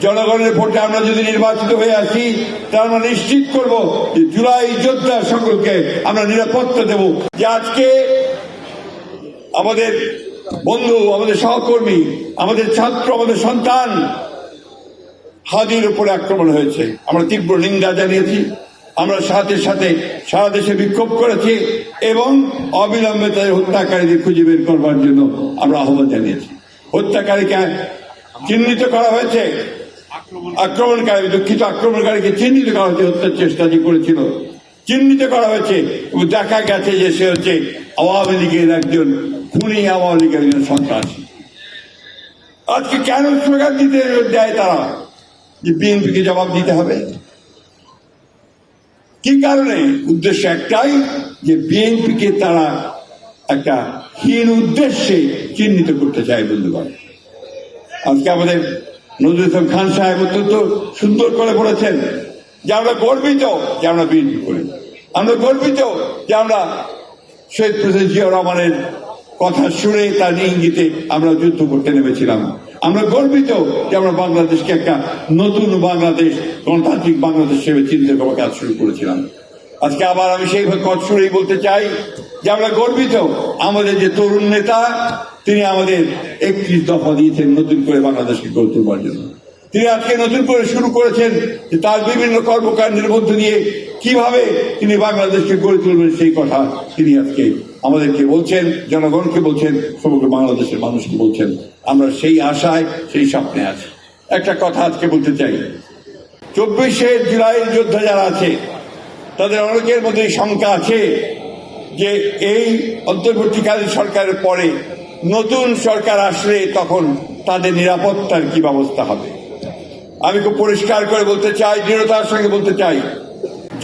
জনগণের ভোটে আমরা যদি নির্বাচিত হয়ে আসি তা আমরা নিশ্চিত করব যে জুলাই যোদ্ধা সকলকে আমরা নিরাপত্তা দেব। যে আজকে আমাদের বন্ধু, আমাদের সহকর্মী, আমাদের ছাত্র, আমাদের সন্তান হাদির উপরে আক্রমণ হয়েছে, আমরা তীব্র নিন্দা জানিয়েছি। আমরা সাথে সাথে সারা দেশে বিক্ষোভ করেছি এবং অবিলম্বে তাদের হত্যাকারীদের খুঁজে বের করবার জন্য আমরা আহ্বান জানিয়েছি। হত্যাকারীকে চিহ্নিত করা হয়েছে, আক্রমণকারীকে চিহ্নিত করা হয়েছে, হত্যার চেষ্টা যে করেছিল চিহ্নিত করা হয়েছে এবং দেখা গেছে যে সে হচ্ছে আওয়ামী লীগের একজন খুনি, আওয়ামী লীগের একজন সন্ত্রাসী। আজকে কেন স্লোগান দিতে দেয় তারা যে বিএনপিকে জবাব দিতে হবে? কি কারণে? উদ্দেশ্য একটাই যে বিএনপিকে তারা একটা হীন উদ্দেশ্যে চিহ্নিত করতে চায়। বন্ধুগণ, আজকে আমাদের নজরুল ইসলাম খান সাহেব অত্যন্ত সুন্দর করে বলেছেন যে আমরা গর্বিত যে আমরা বিএনপি করি, আমরা গর্বিত যে আমরা শহীদ প্রেসিডেন্ট জিয়াউর রহমানের কথা শুনে তার ইঙ্গিতে আমরা যুদ্ধ করতে নেমেছিলাম। আমরা গর্বিত যে আমরা বাংলাদেশকে একটা নতুন বাংলাদেশ, গণতান্ত্রিক বাংলাদেশ হিসেবে চিন্তা করার কাজ শুরু করেছিলাম। আজকে আবার আমি সেই কথা শুনেই বলতে চাই যে আমরা গর্বিত আমাদের যে তরুণ নেতা, তিনি আমাদের 31 দফা দিয়েছেন নতুন করে বাংলাদেশকে গড়ে তোলবার জন্য। তিনি আজকে নতুন করে শুরু করেছেন যে তার বিভিন্ন কর্মকাণ্ডের মধ্য দিয়ে কিভাবে তিনি বাংলাদেশকে গড়ে তুলবেন সেই কথা তিনি আজকে আমাদেরকে বলছেন, জনগণকে বলছেন, সমগ্র বাংলাদেশের মানুষকে বলছেন। আমরা সেই আশায়, সেই স্বপ্নে আছি। একটা কথা আজকে বলতে চাই, 24শে জুলাইয়ের যোদ্ধা যারা আছে তাদের অনেকের মধ্যে শঙ্কা আছে যে এই অন্তর্বর্তীকালীন সরকারের পরে নতুন সরকার আসলে তখন তাদের নিরাপত্তার কি ব্যবস্থা হবে। আমি খুব পরিষ্কার করে বলতে চাই, দৃঢ়তার সঙ্গে বলতে চাই,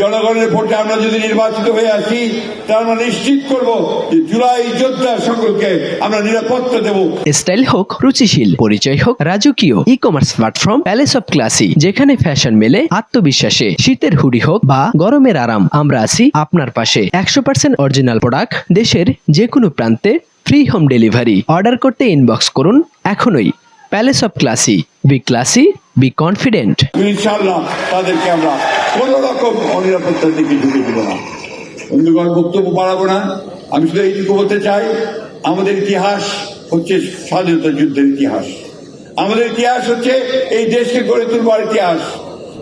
জনগণের ভোটে আমরা যদি নির্বাচিত হয়ে আসি তা আমরা নিশ্চিত করব যে জুলাই যোদ্ধা সকলকে আমরা নিরাপত্তা দেব। স্টাইল হোক রুচিশীল, পরিচয় হোক রাজকীয়, e commerce platform palace of classy, যেখানে ফ্যাশন মেলে আত্মবিশ্বাসে। শীতের হুডি হোক বা গরমের আরাম, আমরা আছি আপনার পাশে। 100% অরিজিনাল প্রোডাক্ট, দেশের যে কোনো প্রান্তে, ফ্রি হোম ডেলিভারি। অর্ডার করতে ইনবক্স করুন এখনই। Palace of classy, B classy, be confident. ইনশাআল্লাহ তাদেরকে আমরা কোন রকম অনিরাপত্তার দিকে ঢুকে দিব না। বন্ধুগণ, বক্তব্য বাড়াবো না, আমি শুধু এইটুকু বলতে চাই, আমাদের ইতিহাস হচ্ছে স্বাধীনতা যুদ্ধের ইতিহাস। আমাদের ইতিহাস হচ্ছে এই দেশকে গড়ে তুলবার ইতিহাস।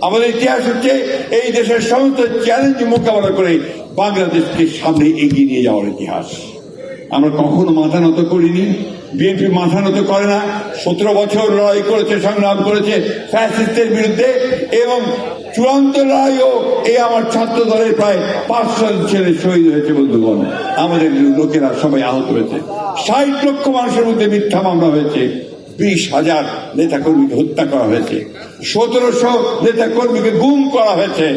আমাদের ইতিহাস হচ্ছে এই দেশের সমস্ত চ্যালেঞ্জ মোকাবেলা করে বাংলাদেশকে সামনে এগিয়ে নিয়ে যাওয়ার ইতিহাস। আমরা কখনো মাথা নত করিনি, বিএনপি মাথা নত করে না। 17 বছর লড়াই করেছে, সংগ্রাম করেছে ফ্যাসিস্টের বিরুদ্ধে এবং চূড়ান্ত লড়াইও এই আমার ছাত্র দলের প্রায় 500 ছেলে শহীদ হয়েছে। বন্ধুগণ, আমাদের লোকেরা সবাই আহত হয়েছে। 60 লক্ষ মানুষের মধ্যে মিথ্যা মামলা হয়েছে। 20,000 নেতাকর্মীকে হত্যা করা হয়েছে। 1700 নেতাকর্মীকে গুম করা হয়েছে।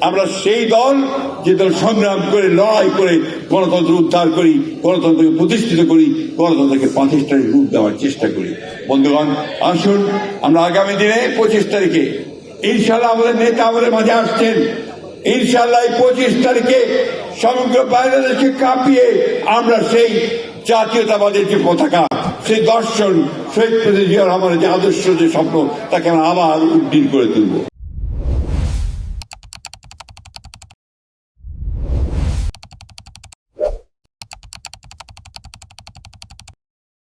আমরা সেই দল যে দল সংগ্রাম করে, লড়াই করে গণতন্ত্র উদ্ধার করি, গণতন্ত্রকে প্রতিষ্ঠিত করি, গণতন্ত্রকে প্রতিষ্ঠায় রূপ দেওয়ার চেষ্টা করি। বন্ধুগণ, আসুন আমরা আগামী দিনে 25 তারিখে ইনশাআল্লাহ আমাদের নেতা আমাদের মাঝে আসছেন। ইনশাআল্লাহ এই 25 তারিখে সমগ্র বাংলাদেশকে কাঁপিয়ে আমরা সেই জাতীয়তাবাদের যে পতাকা, সেই দর্শন, শহীদ প্রেসিডেন্ট জিয়াউর রহমানের যে আদর্শ, যে স্বপ্ন, তাকে আমরা আবার উদ্দীন করে তুলব।